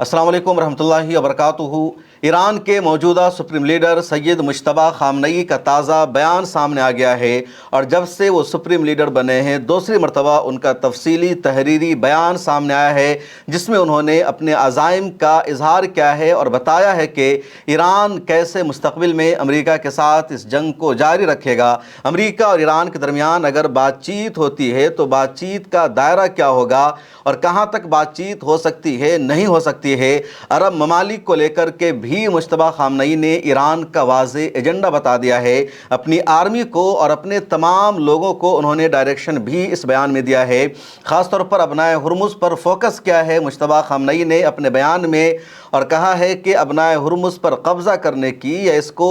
अस्सलाम वालेकुम रहमतुल्लाहि व बरकातुहू। ईरान के मौजूदा सुप्रीम लीडर सैयद मुश्तबा खामनई का ताज़ा बयान सामने आ गया है और जब से वो सुप्रीम लीडर बने हैं दूसरी मरतबा उनका तफसीली तहरीरी बयान सामने आया है जिसमें उन्होंने अपने अज़ाइम का इजहार किया है और बताया है कि ईरान कैसे मुस्तक़बिल में अमेरिका के साथ इस जंग को जारी रखेगा। अमेरिका और ईरान के दरमियान अगर बातचीत होती है तो बातचीत का दायरा क्या होगा और कहाँ तक बातचीत हो सकती है, नहीं हो सकती है। अरब ममालिक को लेकर के भी मुश्तबा खामनई ने ईरान का वाज़े एजेंडा बता दिया है। अपनी आर्मी को और अपने तमाम लोगों को उन्होंने डायरेक्शन भी इस बयान में दिया है। ख़ासतौर पर अबनाए हुर्मुज़ पर फोकस किया है मुश्तबा खामनई ने अपने बयान में और कहा है कि अबनाए हुर्मुज़ पर कब्ज़ा करने की या इसको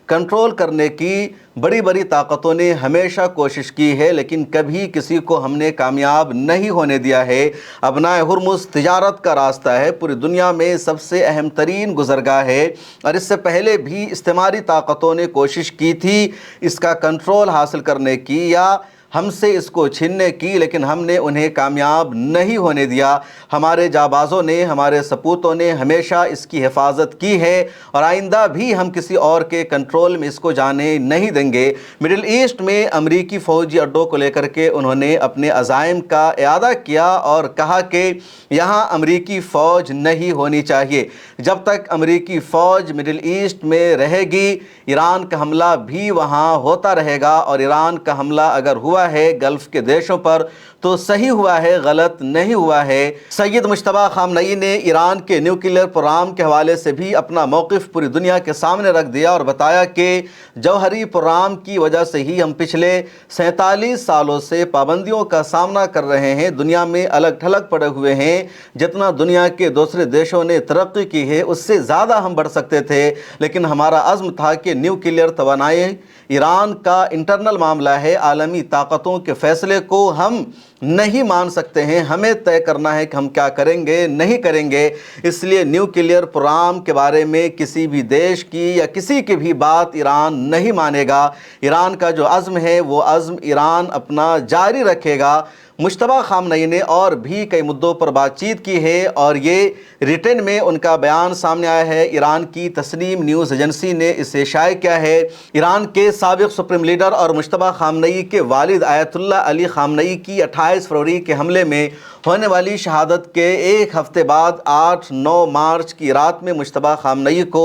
कंट्रोल करने की बड़ी बड़ी ताकतों ने हमेशा कोशिश की है लेकिन कभी किसी को हमने कामयाब नहीं होने दिया है। अबनाए हुर्मुज़ तिजारत का रास्ता है, पूरी दुनिया में सबसे अहम तरीन गुज़रगाह है और इससे पहले भी इस्तेमारी ताकतों ने कोशिश की थी इसका कंट्रोल हासिल करने की या हमसे इसको छीनने की, लेकिन हमने उन्हें कामयाब नहीं होने दिया। हमारे जाबाज़ों ने, हमारे सपूतों ने हमेशा इसकी हिफाजत की है और आइंदा भी हम किसी और के कंट्रोल में इसको जाने नहीं देंगे। मिडिल ईस्ट में अमरीकी फ़ौजी अड्डों को लेकर के उन्होंने अपने अज़ाइम का इआदा किया और कहा कि यहाँ अमरीकी फ़ौज नहीं होनी चाहिए। जब तक अमरीकी फ़ौज मिडिल ईस्ट में रहेगी ईरान का हमला भी वहाँ होता रहेगा और ईरान का हमला अगर हुआ है गल्फ के देशों पर तो सही हुआ है, गलत नहीं हुआ है। सैयद मुश्तबा खामनई ने ईरान के न्यूक्लियर प्रोग्राम के हवाले से भी अपना मौक़िफ़ पूरी दुनिया के सामने रख दिया और बताया कि जौहरी प्रोग्राम की वजह से ही हम पिछले 47 सालों से पाबंदियों का सामना कर रहे हैं, दुनिया में अलग थलग पड़े हुए हैं। जितना दुनिया के दूसरे देशों ने तरक्की की है उससे ज़्यादा हम बढ़ सकते थे, लेकिन हमारा अज़्म था कि न्यूक्लियर तवानाई ईरान का इंटरनल मामला है, आलमी ताकतों के फ़ैसले को हम नहीं मान सकते हैं, हमें तय करना है कि हम क्या करेंगे, नहीं करेंगे। इसलिए न्यूक्लियर प्रोग्राम के बारे में किसी भी देश की या किसी की भी बात ईरान नहीं मानेगा। ईरान का जो अज़्म है वो अज़्म ईरान अपना जारी रखेगा। मुश्तबा खामनई ने और भी कई मुद्दों पर बातचीत की है और ये रिटन में उनका बयान सामने आया है। ईरान की तस्नीम न्यूज़ एजेंसी ने इसे शाये किया है। ईरान के साबिक़ सुप्रीम लीडर और मुश्तबा खामनई के वालिद आयतुल्लाह अली खामनई की 28 फरवरी के हमले में होने वाली शहादत के एक हफ्ते बाद 8-9 मार्च की रात में मुश्तबा खामनई को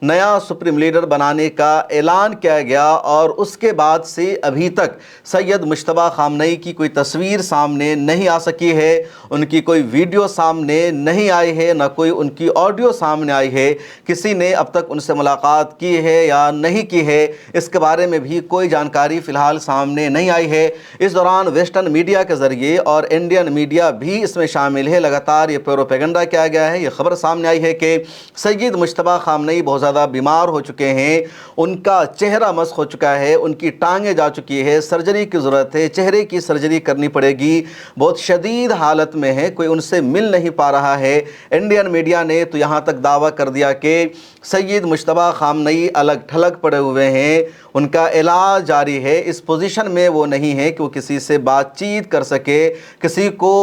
नया सुप्रीम लीडर बनाने का ऐलान किया गया और उसके बाद से अभी तक सैयद मुश्तबा खामनई की कोई तस्वीर सामने नहीं आ सकी है, उनकी कोई वीडियो सामने नहीं आई है, ना कोई उनकी ऑडियो सामने आई है। किसी ने अब तक उनसे मुलाकात की है या नहीं की है इसके बारे में भी कोई जानकारी फ़िलहाल सामने नहीं आई है। इस दौरान वेस्टर्न मीडिया के ज़रिए और इंडियन मीडिया भी इसमें शामिल है, लगातार ये प्रोपेगेंडा किया गया है। ये खबर सामने आई है कि सैयद मुश्तबा खामनई बहुत ज़्यादा बीमार हो चुके हैं, उनका चेहरा मस्ख़ हो चुका है, उनकी टांगें जा चुकी है, सर्जरी की ज़रूरत है, चेहरे की सर्जरी करनी पड़ेगी, बहुत शदीद हालत में है, कोई उनसे मिल नहीं पा रहा है। इंडियन मीडिया ने तो यहाँ तक दावा कर दिया कि सैयद मुश्तबा खामनई अलग थलग पड़े हुए हैं, उनका इलाज जारी है, इस पोजीशन में वो नहीं है कि वो किसी से बातचीत कर सके, किसी को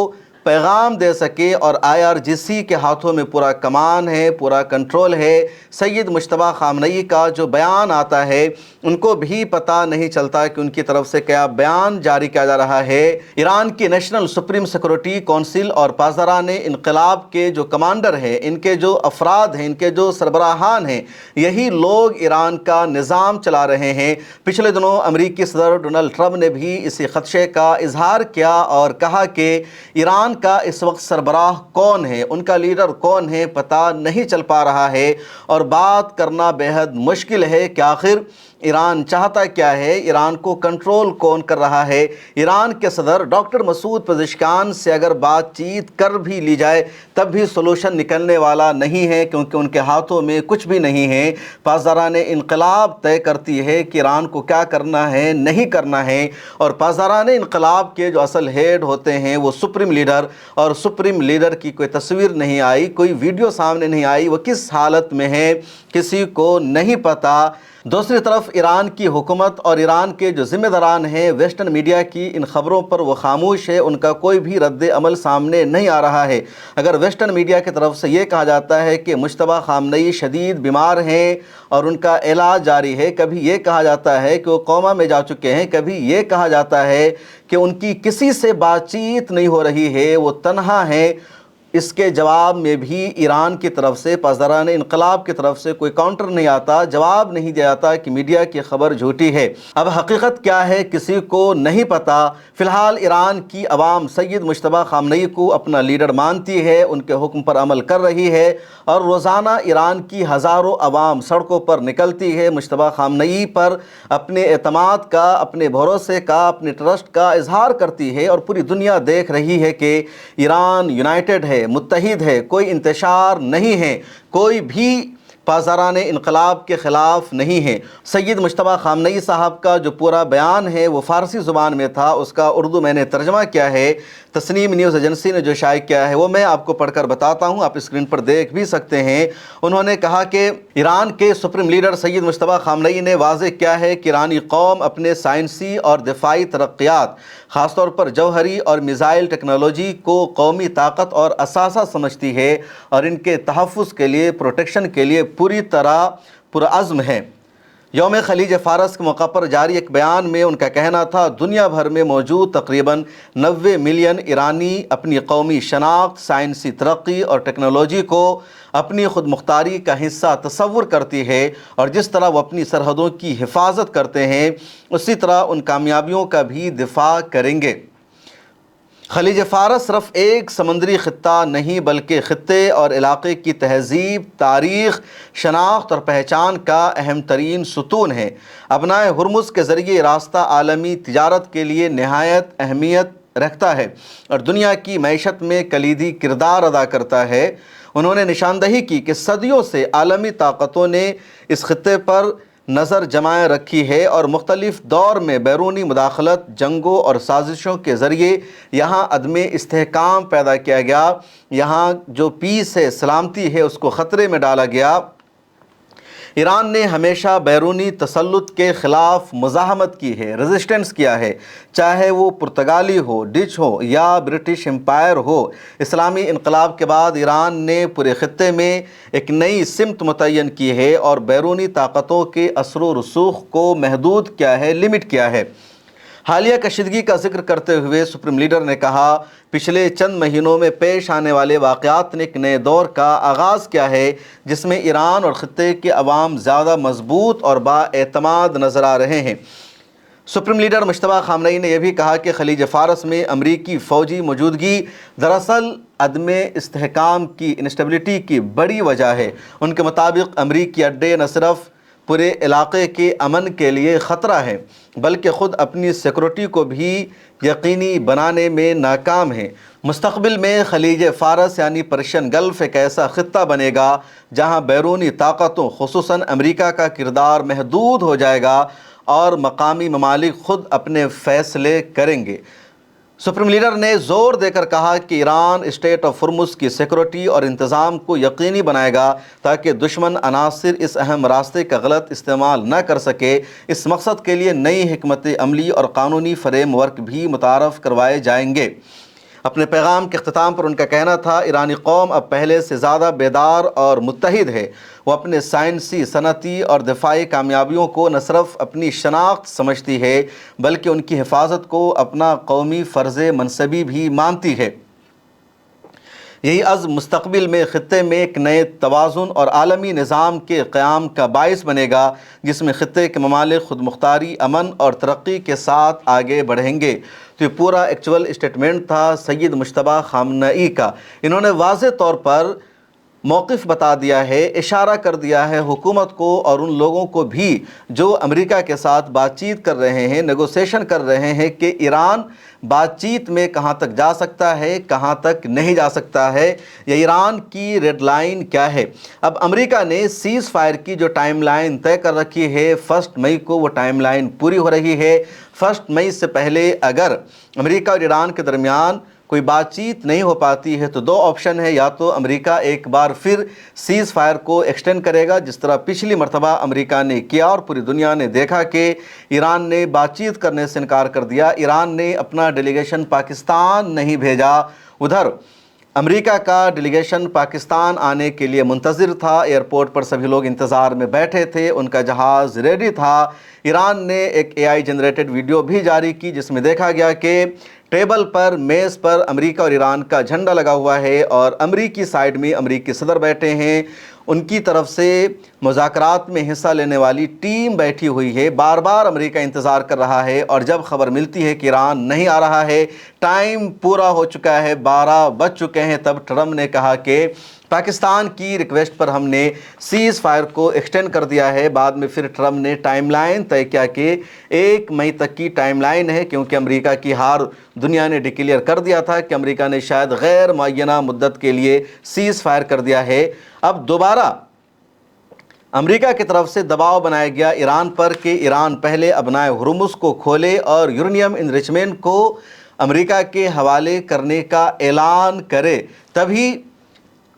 पैगाम दे सके और IRGC के हाथों में पूरा कमान है, पूरा कंट्रोल है। सैयद मुश्तबा खामनई का जो बयान आता है उनको भी पता नहीं चलता कि उनकी तरफ से क्या बयान जारी किया जा रहा है। ईरान की नेशनल सुप्रीम सिक्योरिटी काउंसिल और पासदारान इनकलाब के जो कमांडर हैं, इनके जो अफराद हैं, इनके जो सरबराहान हैं, यही लोग ईरान का निज़ाम चला रहे हैं। पिछले दिनों अमरीकी सदर डोनाल्ड ट्रंप ने भी इसी खदशे का इजहार किया और कहा कि ईरान का इस वक्त सरबराह कौन है, उनका लीडर कौन है, पता नहीं चल पा रहा है और बात करना बेहद मुश्किल है कि आखिर ईरान चाहता क्या है, ईरान को कंट्रोल कौन कर रहा है। ईरान के सदर डॉक्टर मसूद पेज़ेश्कियान से अगर बातचीत कर भी ली जाए तब भी सोल्यूशन निकलने वाला नहीं है क्योंकि उनके हाथों में कुछ भी नहीं है। पासदारान इनकलाब तय करती है कि ईरान को क्या करना है, नहीं करना है और पासदारान इनकलाब के जो असल हेड होते हैं वो सुप्रीम लीडर, और सुप्रीम लीडर की कोई तस्वीर नहीं आई, कोई वीडियो सामने नहीं आई, वो किस हालत में है किसी को नहीं पता। دوسری طرف ایران کی حکومت اور ایران کے جو ذمہ داران ہیں ویسٹرن میڈیا کی ان خبروں پر وہ خاموش ہے، ان کا کوئی بھی رد عمل سامنے نہیں آ رہا ہے۔ اگر ویسٹرن میڈیا کی طرف سے یہ کہا جاتا ہے کہ مجتبیٰ خامنئی شدید بیمار ہیں اور ان کا علاج جاری ہے، کبھی یہ کہا جاتا ہے کہ وہ کوما میں جا چکے ہیں، کبھی یہ کہا جاتا ہے کہ ان کی کسی سے بات چیت نہیں ہو رہی ہے، وہ تنہا ہیں، اس کے جواب میں بھی ایران کی طرف سے پاسداران انقلاب کی طرف سے کوئی کاؤنٹر نہیں آتا، جواب نہیں دیا جاتا کہ میڈیا کی خبر جھوٹی ہے۔ اب حقیقت کیا ہے کسی کو نہیں پتا۔ فی الحال ایران کی عوام سید مجتبیٰ خامنئی کو اپنا لیڈر مانتی ہے، ان کے حکم پر عمل کر رہی ہے، اور روزانہ ایران کی ہزاروں عوام سڑکوں پر نکلتی ہے، مجتبیٰ خامنئی پر اپنے اعتماد کا، اپنے بھروسے کا، اپنے ٹرسٹ کا اظہار کرتی ہے، اور پوری دنیا دیکھ رہی ہے کہ ایران یونائٹڈ ہے، متحد ہے، کوئی انتشار نہیں ہے، کوئی بھی پاسداران انقلاب کے خلاف نہیں ہے۔ سید مجتبیٰ خامنئی صاحب کا جو پورا بیان ہے وہ فارسی زبان میں تھا، اس کا اردو میں نے ترجمہ کیا ہے، تسنیم نیوز ایجنسی نے جو شائع کیا ہے وہ میں آپ کو پڑھ کر بتاتا ہوں، آپ اسکرین پر دیکھ بھی سکتے ہیں۔ انہوں نے کہا کہ ایران کے سپریم لیڈر سید مجتبیٰ خامنئی نے واضح کیا ہے کہ ایرانی قوم اپنے سائنسی اور دفاعی ترقیات، خاص طور پر جوہری اور میزائل ٹیکنالوجی کو قومی طاقت اور اثاثہ سمجھتی ہے، اور ان کے تحفظ کے لیے، پروٹیکشن کے لیے پوری طرح پرعزم ہے۔ یوم خلیج فارس کے موقع پر جاری ایک بیان میں ان کا کہنا تھا، دنیا بھر میں موجود تقریباً 90 ملین ایرانی اپنی قومی شناخت، سائنسی ترقی اور ٹیکنالوجی کو اپنی خود مختاری کا حصہ تصور کرتی ہے، اور جس طرح وہ اپنی سرحدوں کی حفاظت کرتے ہیں اسی طرح ان کامیابیوں کا بھی دفاع کریں گے۔ خلیج فارس صرف ایک سمندری خطہ نہیں بلکہ خطے اور علاقے کی تہذیب، تاریخ، شناخت اور پہچان کا اہم ترین ستون ہے۔ ابنائے ہرمز کے ذریعے راستہ عالمی تجارت کے لیے نہایت اہمیت رکھتا ہے اور دنیا کی معیشت میں کلیدی کردار ادا کرتا ہے۔ انہوں نے نشاندہی کی کہ صدیوں سے عالمی طاقتوں نے اس خطے پر نظر جمائے رکھی ہے، اور مختلف دور میں بیرونی مداخلت، جنگوں اور سازشوں کے ذریعے یہاں عدم استحکام پیدا کیا گیا، یہاں جو پیس ہے، سلامتی ہے، اس کو خطرے میں ڈالا گیا۔ ایران نے ہمیشہ بیرونی تسلط کے خلاف مزاحمت کی ہے، ریزسٹنس کیا ہے، چاہے وہ پرتگالی ہو، ڈچ ہو یا برٹش امپائر ہو۔ اسلامی انقلاب کے بعد ایران نے پورے خطے میں ایک نئی سمت متعین کی ہے اور بیرونی طاقتوں کے اثر و رسوخ کو محدود کیا ہے، لمٹ کیا ہے۔ حالیہ کشیدگی کا ذکر کرتے ہوئے سپریم لیڈر نے کہا، پچھلے چند مہینوں میں پیش آنے والے واقعات نے ایک نئے دور کا آغاز کیا ہے جس میں ایران اور خطے کے عوام زیادہ مضبوط اور با اعتماد نظر آ رہے ہیں۔ سپریم لیڈر مجتبیٰ خامنئی نے یہ بھی کہا کہ خلیج فارس میں امریکی فوجی موجودگی دراصل عدم استحکام کی، انسٹیبلٹی کی بڑی وجہ ہے۔ ان کے مطابق امریکی اڈے نہ صرف پورے علاقے کے امن کے لیے خطرہ ہے بلکہ خود اپنی سیکورٹی کو بھی یقینی بنانے میں ناکام ہیں۔ مستقبل میں خلیج فارس یعنی پرشین گلف ایک ایسا خطہ بنے گا جہاں بیرونی طاقتوں خصوصاً امریکہ کا کردار محدود ہو جائے گا اور مقامی ممالک خود اپنے فیصلے کریں گے۔ سپریم لیڈر نے زور دے کر کہا کہ ایران اسٹیٹ آف ہرمز کی سیکورٹی اور انتظام کو یقینی بنائے گا تاکہ دشمن عناصر اس اہم راستے کا غلط استعمال نہ کر سکے۔ اس مقصد کے لیے نئی حکمت عملی اور قانونی فریم ورک بھی متعارف کروائے جائیں گے۔ اپنے پیغام کے اختتام پر ان کا کہنا تھا، ایرانی قوم اب پہلے سے زیادہ بیدار اور متحد ہے۔ وہ اپنے سائنسی، صنعتی اور دفاعی کامیابیوں کو نہ صرف اپنی شناخت سمجھتی ہے بلکہ ان کی حفاظت کو اپنا قومی فرض منصبی بھی مانتی ہے۔ یہی عزم مستقبل میں خطے میں ایک نئے توازن اور عالمی نظام کے قیام کا باعث بنے گا جس میں خطے کے ممالک خود مختاری، امن اور ترقی کے ساتھ آگے بڑھیں گے۔ تو یہ پورا ایکچول اسٹیٹمنٹ تھا سید مجتبیٰ خامنئی کا۔ انہوں نے واضح طور پر موقف بتا دیا ہے، اشارہ کر دیا ہے حکومت کو اور ان لوگوں کو بھی جو امریکہ کے ساتھ بات چیت کر رہے ہیں، نیگوسیشن کر رہے ہیں کہ ایران بات چیت میں کہاں تک جا سکتا ہے، کہاں تک نہیں جا سکتا ہے، یا ایران کی ریڈ لائن کیا ہے۔ اب امریکہ نے سیز فائر کی جو ٹائم لائن طے کر رکھی ہے، 1 مئی کو وہ ٹائم لائن پوری ہو رہی ہے۔ 1 مئی سے پہلے اگر امریکہ اور ایران کے درمیان कोई बातचीत नहीं हो पाती है तो दो ऑप्शन है, या तो अमेरिका एक बार फिर सीज़ फायर को एक्सटेंड करेगा जिस तरह पिछली मरतबा अमेरिका ने किया और पूरी दुनिया ने देखा कि ईरान ने बातचीत करने से इनकार कर दिया, ईरान ने अपना डेलीगेशन पाकिस्तान नहीं भेजा। उधर अमेरिका का डेलीगेशन पाकिस्तान आने के लिए मुंतज़िर था, एयरपोर्ट पर सभी लोग इंतज़ार में बैठे थे, उनका जहाज़ रेडी था। ईरान ने एक AI जनरेटेड वीडियो भी जारी की जिसमें देखा गया कि टेबल पर, मेज़ पर अमेरिका और ईरान का झंडा लगा हुआ है और अमेरिकी साइड में अमेरिकी सदर बैठे हैं, उनकी तरफ से मुज़ाकरात में हिस्सा लेने वाली टीम बैठी हुई है। बार बार अमेरिका इंतज़ार कर रहा है और जब खबर मिलती है कि ईरान नहीं आ रहा है, टाइम पूरा हो चुका है, 12 बज चुके हैं, तब ट्रम्प ने कहा कि पाकिस्तान की रिक्वेस्ट पर हमने सीज़ फायर को एक्सटेंड कर दिया है। बाद में फिर ट्रम्प ने टाइमलाइन तय किया कि 1 मई तक की टाइमलाइन है, क्योंकि अमेरिका की हार दुनिया ने डिक्लेयर कर दिया था कि अमेरिका ने शायद गैर मुअय्यना मुद्दत के लिए सीज़ फायर कर दिया है। अब दोबारा अमेरिका की तरफ से दबाव बनाया गया ईरान पर कि ईरान पहले अपनाए हुर्मुज़ को खोले और यूरेनियम इनरिचमेंट को अमेरिका के हवाले करने का ऐलान करे, तभी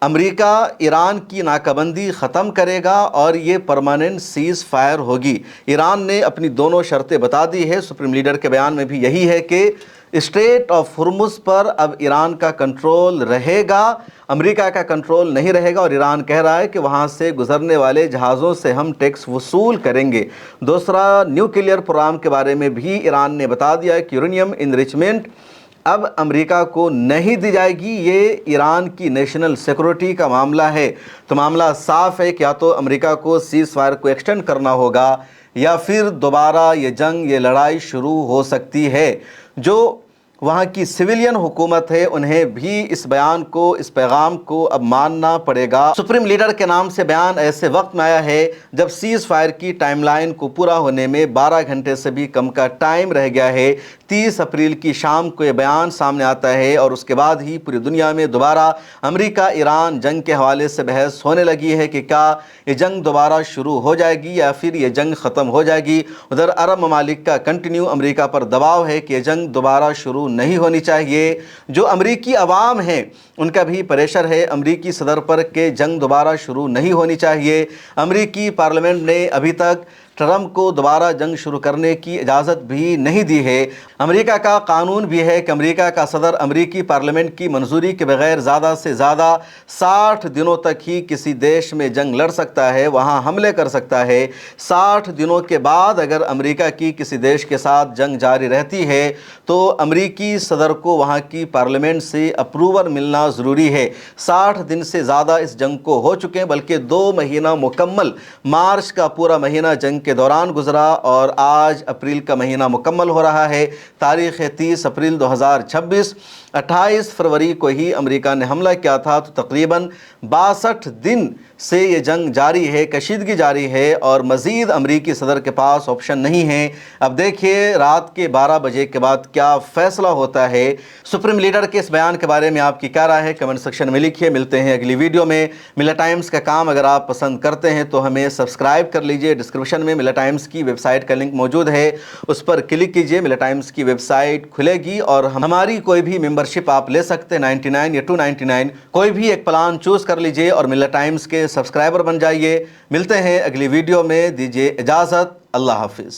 अमेरिका ईरान की नाकाबंदी ख़त्म करेगा और ये परमानेंट सीज़ फायर होगी। ईरान ने अपनी दोनों शर्तें बता दी है, सुप्रीम लीडर के बयान में भी यही है कि स्ट्रेट ऑफ हुर्मुज़ पर अब ईरान का कंट्रोल रहेगा, अमेरिका का कंट्रोल नहीं रहेगा, और ईरान कह रहा है कि वहाँ से गुजरने वाले जहाज़ों से हम टैक्स वसूल करेंगे। दूसरा, न्यूक्लियर प्रोग्राम के बारे में भी ईरान ने बता दिया है कि यूरेनियम इनरिचमेंट अब अमेरिका को नहीं दी जाएगी, ये ईरान की नेशनल सिक्योरिटी का मामला है। तो मामला साफ़ है कि या तो अमेरिका को सीज़ फायर को एक्सटेंड करना होगा या फिर दोबारा ये जंग, ये लड़ाई शुरू हो सकती है। जो वहाँ की सिविलियन हुकूमत है उन्हें भी इस बयान को, इस पैगाम को अब मानना पड़ेगा। सुप्रीम लीडर के नाम से बयान ऐसे वक्त में आया है जब सीज़ फायर की टाइमलाइन को पूरा होने में 12 घंटे से भी कम का टाइम रह गया है। 30 अप्रैल की शाम को ये बयान सामने आता है और उसके बाद ही पूरी दुनिया में दोबारा अमेरिका ईरान जंग के हवाले से बहस होने लगी है कि क्या ये जंग दोबारा शुरू हो जाएगी या फिर ये जंग ख़त्म हो जाएगी। उधर अरब ममालिक का कंटिन्यू अमेरिका पर दबाव है कि ये जंग दोबारा शुरू नहीं होनी चाहिए। जो अमेरिकी अवाम है उनका भी प्रेशर है अमेरिकी सदर पर कि जंग दोबारा शुरू नहीं होनी चाहिए। अमेरिकी पार्लियामेंट ने अभी तक ट्रम्प को दोबारा जंग शुरू करने की इजाज़त भी नहीं दी है। अमेरिका का कानून भी है कि अमेरिका का सदर अमेरिकी पार्लियामेंट की मंजूरी के बगैर ज़्यादा से ज़्यादा 60 दिनों तक ही किसी देश में जंग लड़ सकता है, वहाँ हमले कर सकता है। 60 दिनों के बाद अगर अमेरिका की किसी देश के साथ जंग जारी रहती है तो अमेरिकी सदर को वहाँ की पार्लियामेंट से अप्रूवल मिलना ज़रूरी है। 60 दिन से ज़्यादा इस जंग को हो चुके हैं, बल्कि 2 महीना मुकम्मल, मार्च का पूरा महीना जंग के दौरान गुजरा और आज अप्रैल का महीना मुकम्मल हो रहा है। तारीख़ 30 अप्रैल 2026, 28 फरवरी को ही अमेरिका ने हमला किया था। तो तकरीबन 62 दिन से ये जंग जारी है, कशीदगी जारी है और मज़ीद अमेरिकी सदर के पास ऑप्शन नहीं है। अब देखिए रात के 12 बजे के बाद क्या फ़ैसला होता है। सुप्रीम लीडर के इस बयान के बारे में आपकी क्या राय है, कमेंट सेक्शन में लिखिए। मिलते हैं अगली वीडियो में। मिला टाइम्स का काम अगर आप पसंद करते हैं तो हमें सब्सक्राइब कर लीजिए। डिस्क्रिप्शन में मिला टाइम्स की वेबसाइट का लिंक मौजूद है, उस पर क्लिक कीजिए, मिला टाइम्स की वेबसाइट खुलेगी और हमारी कोई भी मेंबरशिप आप ले सकते हैं, 99 या 299, कोई भी एक प्लान चूज़ कर लीजिए और मिला टाइम्स के सब्सक्राइबर बन जाइए। मिलते हैं अगली वीडियो में, दीजिए इजाज़त, अल्लाह हाफिज़।